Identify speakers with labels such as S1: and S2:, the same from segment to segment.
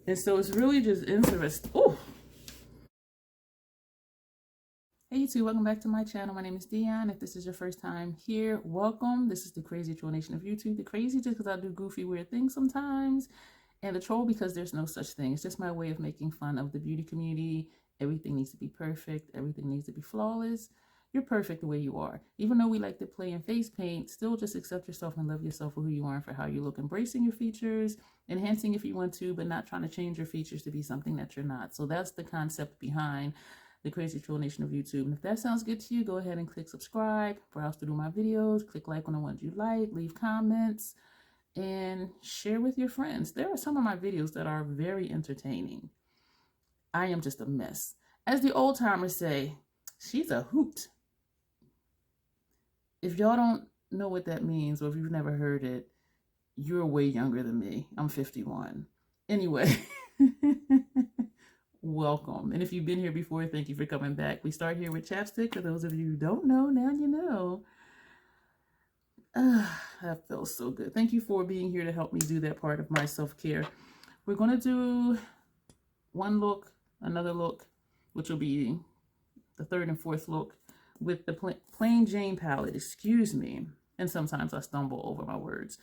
S1: And so it's really just interesting. Oh, hey YouTube, welcome back to my channel. My name is Dion. If this is your first time here, welcome. This is the crazy troll nation of YouTube. The crazy just because I do goofy, weird things sometimes. And the troll because there's no such thing. It's just my way of making fun of the beauty community. Everything needs to be perfect. Everything needs to be flawless. You're perfect the way you are. Even though we like to play in face paint, still just accept yourself and love yourself for who you are and for how you look. Embracing your features, enhancing if you want to, but not trying to change your features to be something that you're not. So that's the concept behind the crazy troll nation of YouTube. And if that sounds good to you, go ahead and click subscribe, browse through my videos, click like on the ones you like, leave comments, and share with your friends. There are some of my videos that are very entertaining. I am just a mess. As the old timers say, she's a hoot. If y'all don't know what that means, or if you've never heard it, you're way younger than me. I'm 51. Anyway, welcome. And if you've been here before, thank you for coming back. We start here with chapstick. For those of you who don't know, now you know. That feels so good. Thank you for being here to help me do that part of my self-care. We're going to do one look, another look, which will be the third and fourth look with the Plain Jane palette. Excuse me. And sometimes I stumble over my words.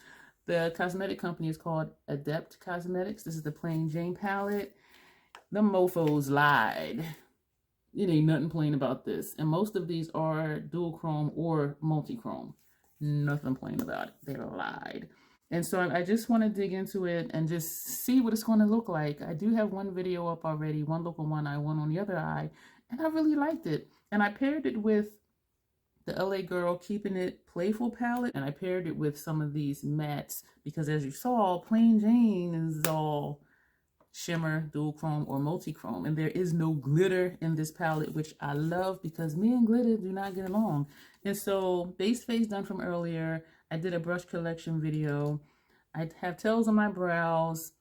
S1: The cosmetic company is called Adept Cosmetics. This is the Plain Jane palette. The mofos lied. It ain't nothing plain about this. And most of these are dual chrome or multi-chrome. Nothing plain about it. They lied. And so I just want to dig into it and just see what it's going to look like. I do have one video up already, one look on one eye, one on the other eye, and I really liked it. And I paired it with the LA Girl Keeping It Playful palette, and I paired it with some of these mattes because, as you saw, Plain Jane is all shimmer, dual chrome, or multi-chrome, and there is no glitter in this palette, which I love because me and glitter do not get along. And so base face done from earlier. I did a brush collection video. I have tails on my brows.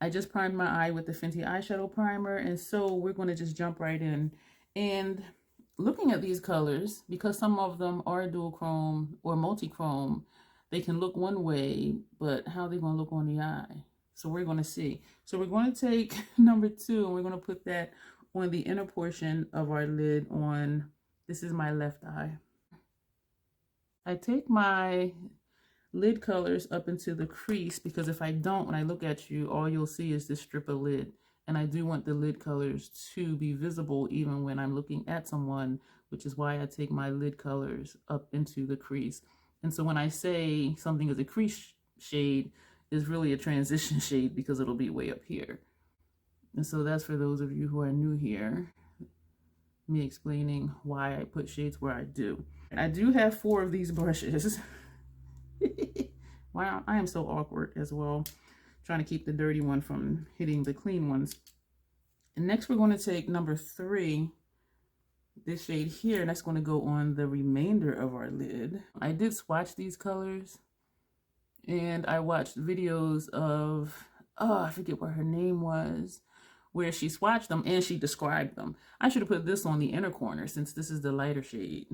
S1: I just primed my eye with the Fenty eyeshadow primer, and so we're going to just jump right in. And looking at these colors, because some of them are dual chrome or multi-chrome, they can look one way, but how are they going to look on the eye? So we're going to see. So we're going to take number 2 and we're going to put that on the inner portion of our lid on, this is my left eye. I take my lid colors up into the crease because if I don't, when I look at you, all you'll see is this strip of lid. And I do want the lid colors to be visible even when I'm looking at someone, which is why I take my lid colors up into the crease. And so when I say something is a crease shade, is really a transition shade because it'll be way up here. And so that's for those of you who are new here, me explaining why I put shades where I do. I do have 4 of these brushes. Wow, I am so awkward as well, trying to keep the dirty one from hitting the clean ones. And next we're going to take number 3, this shade here, and that's going to go on the remainder of our lid. I did swatch these colors, and I watched videos of, I forget what her name was, where she swatched them and she described them. I should have put this on the inner corner since this is the lighter shade.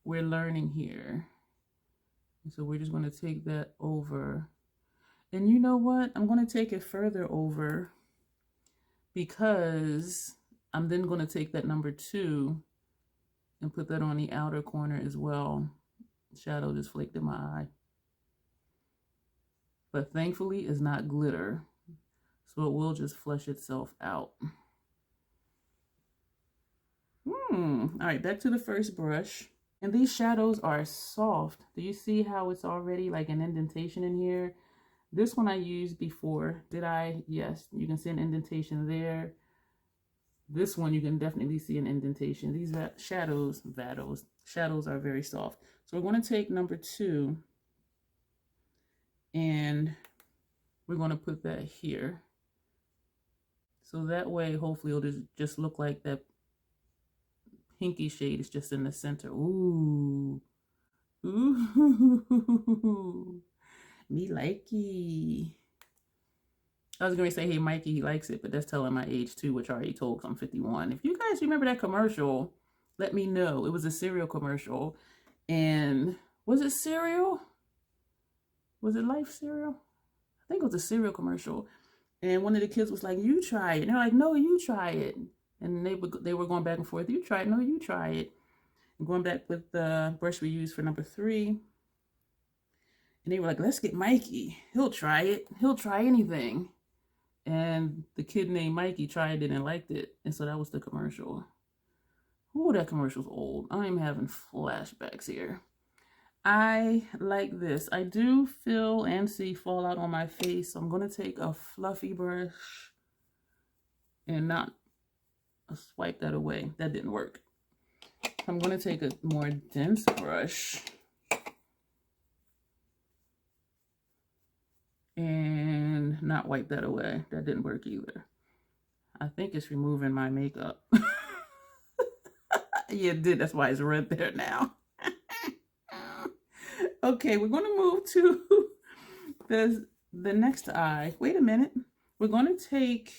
S1: We're learning here. So we're just going to take that over. And you know what? I'm going to take it further over because I'm then going to take that number 2 and put that on the outer corner as well. Shadow just flaked in my eye. But thankfully it's not glitter, so it will just flush itself out. All right, back to the first brush. And these shadows are soft. Do you see how it's already like an indentation in here? This one I used before. Did I? Yes, you can see an indentation there. This one you can definitely see an indentation. These shadows are very soft. So we're going to take number 2 and we're going to put that here. So that way, hopefully it'll just look like that pinky shade is just in the center. Ooh. Ooh. Me likey. I was going to say, hey, Mikey, he likes it, but that's telling my age too, which I already told because I'm 51. If you guys remember that commercial, let me know. It was a cereal commercial. And was it cereal? Was it Life cereal? I think it was a cereal commercial. And one of the kids was like, you try it. And they're like, no, you try it. And they were going back and forth. You try it. No, you try it. And going back with the brush we used for number 3. And they were like, let's get Mikey. He'll try it. He'll try anything. And the kid named Mikey tried it and liked it. And so that was the commercial. Oh, that commercial's old. I'm having flashbacks here. I like this. I do feel and see fallout on my face. So I'm going to take a fluffy brush and not swipe that away. That didn't work. I'm going to take a more dense brush and not wipe that away. That didn't work either. I think it's removing my makeup. Yeah, it did. That's why it's red there now. Okay, we're going to move to the next eye. Wait a minute. We're going to take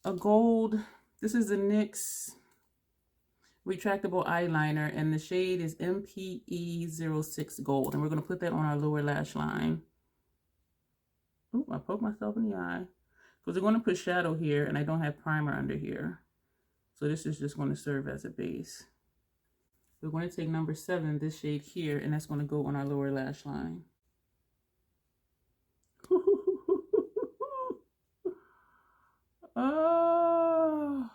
S1: a gold. This is the NYX retractable eyeliner, and the shade is MPE06 Gold. And we're going to put that on our lower lash line. Oh, I poked myself in the eye. Because we're going to put shadow here, and I don't have primer under here. So this is just going to serve as a base. We're going to take number 7, this shade here, and that's going to go on our lower lash line. Oh,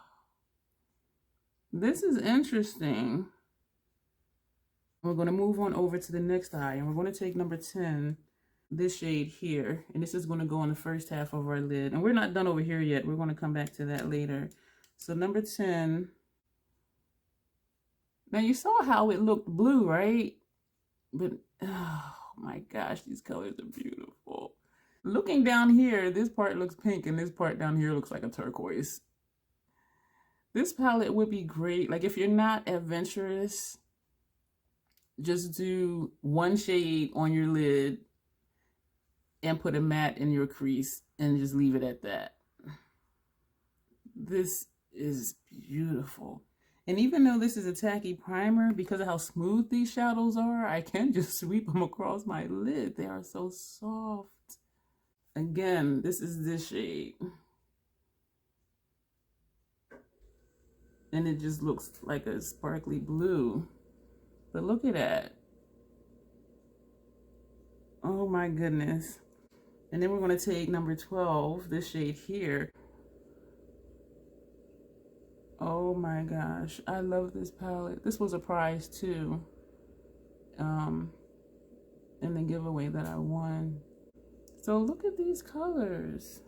S1: this is interesting. We're going to move on over to the next eye, and we're going to take number 10, this shade here, and this is going to go on the first half of our lid. And we're not done over here yet. We're going to come back to that later. So number 10. Now you saw how it looked blue, right? But oh my gosh, these colors are beautiful. Looking down here, this part looks pink and this part down here looks like a turquoise. This palette would be great. Like if you're not adventurous, just do one shade on your lid and put a matte in your crease and just leave it at that. This is beautiful. And even though this is a tacky primer, because of how smooth these shadows are, I can just sweep them across my lid. They are so soft. Again, this is this shade. And it just looks like a sparkly blue. But look at that. Oh my goodness. And then we're going to take number 12, this shade here. Oh my gosh, I love this palette. This was a prize too, in the giveaway that I won. So look at these colors.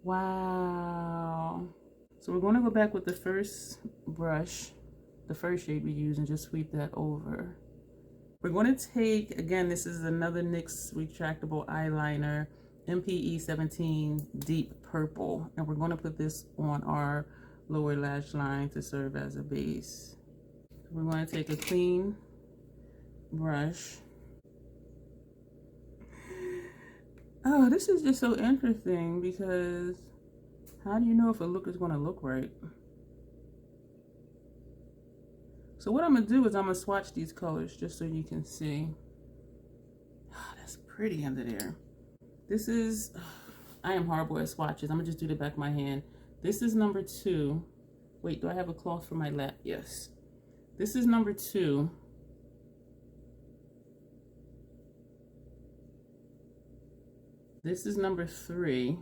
S1: Wow. So we're going to go back with the first brush, the first shade we used, and just sweep that over. We're going to take, again, this is another NYX retractable eyeliner, MPE 17 Deep Purple, and we're going to put this on our lower lash line to serve as a base. We're going to take a clean brush. Oh, this is just so interesting because how do you know if a look is going to look right? So what I'm going to do is I'm going to swatch these colors just so you can see. Oh, that's pretty under there. This is, I am horrible at swatches. I'm going to just do the back of my hand. This is number 2. Wait, do I have a cloth for my lap? Yes. This is number 2. This is number 3.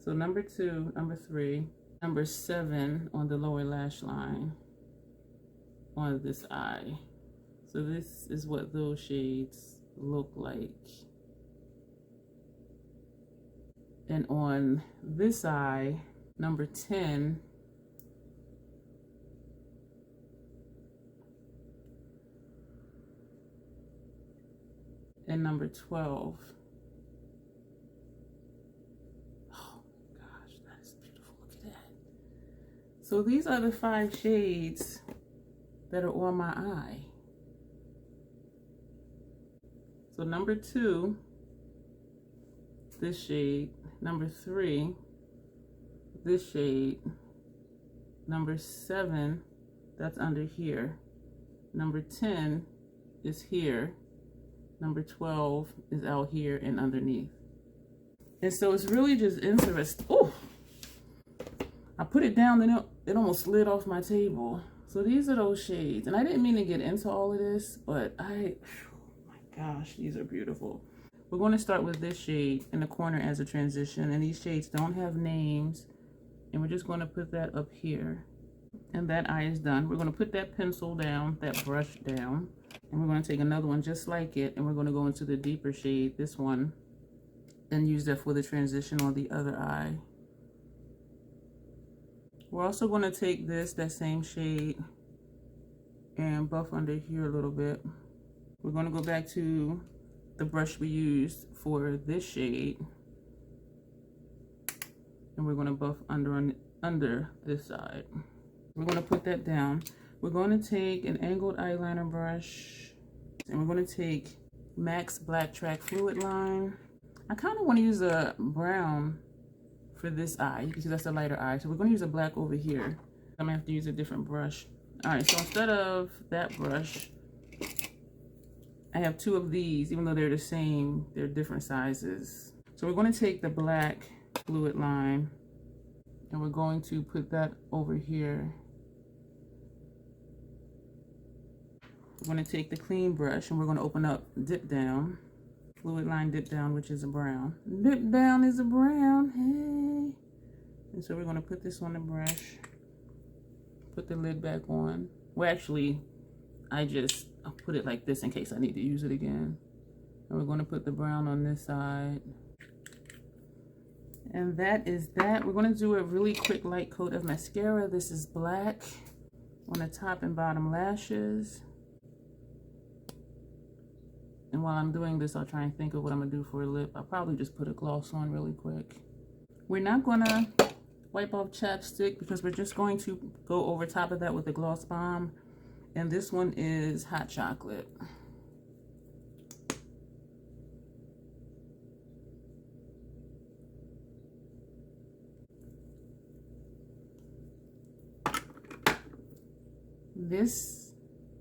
S1: So number 2, number 3, number 7 on the lower lash line on this eye. So this is what those shades look like. And on this eye, number 10, and number 12. Oh gosh, that is beautiful. Look at that. So these are the 5 shades that are on my eye. So number 2, this shade. Number 3, this shade. Number 7, that's under here. Number 10 is here. Number 12 is out here and underneath. And so it's really just interesting. Oh, I put it down and it almost slid off my table. So these are those shades. And I didn't mean to get into all of this, but oh my gosh, these are beautiful. We're going to start with this shade in the corner as a transition. And these shades don't have names. And we're just going to put that up here. And that eye is done. We're going to put that pencil down, that brush down. And we're going to take another one just like it. And we're going to go into the deeper shade, this one. And use that for the transition on the other eye. We're also going to take that same shade, and buff under here a little bit. We're going to go back to the brush we used for this shade. And we're going to buff under this side. We're going to put that down. We're going to take an angled eyeliner brush, and we're going to take MAC's Black Track Fluid Line. I kind of want to use a brown for this eye because that's a lighter eye. So we're going to use a black over here. I'm going to have to use a different brush. All right, so instead of that brush, I have 2 of these, even though they're the same, they're different sizes. So we're going to take the black fluid line and we're going to put that over here. We're going to take the clean brush and we're going to open up Dip Down. Fluid line dip down, which is a brown. Dip down is a brown, hey. And so we're going to put this on the brush. Put the lid back on. Well, actually, I'll put it like this in case I need to use it again. And we're going to put the brown on this side. And that is that. We're going to do a really quick light coat of mascara. This is black on the top and bottom lashes. And while I'm doing this, I'll try and think of what I'm going to do for a lip. I'll probably just put a gloss on really quick. We're not going to wipe off chapstick because we're just going to go over top of that with the Gloss Bomb. And this one is Hot Chocolate.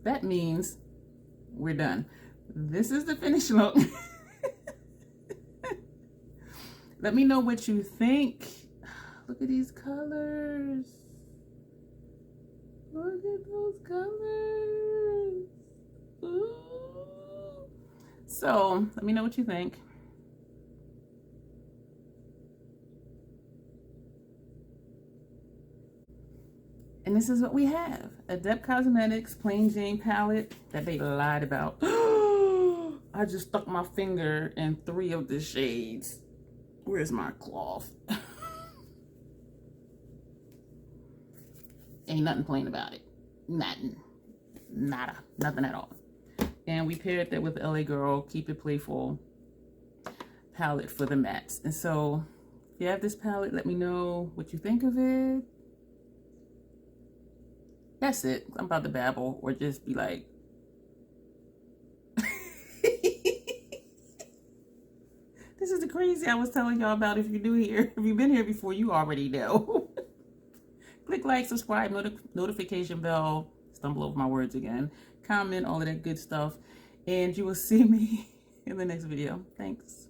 S1: That means we're done. This is the finished look. Let me know what you think. Look at these colors. Look at those colors. Ooh. So let me know what you think. And this is what we have. Adept Cosmetics Plain Jane palette that they lied about. I just stuck my finger in 3 of the shades. Where's my cloth? Ain't nothing plain about it. Nothing. Nada. Nothing at all. And we paired that with the LA Girl Keep It Playful palette for the mattes. And so, if you have this palette, let me know what you think of it. That's it. I'm about to babble or just be like, this is the crazy I was telling y'all about. If you're new here, if you've been here before, you already know. Click like, subscribe, notification bell, stumble over my words again, comment, all of that good stuff. And you will see me in the next video. Thanks.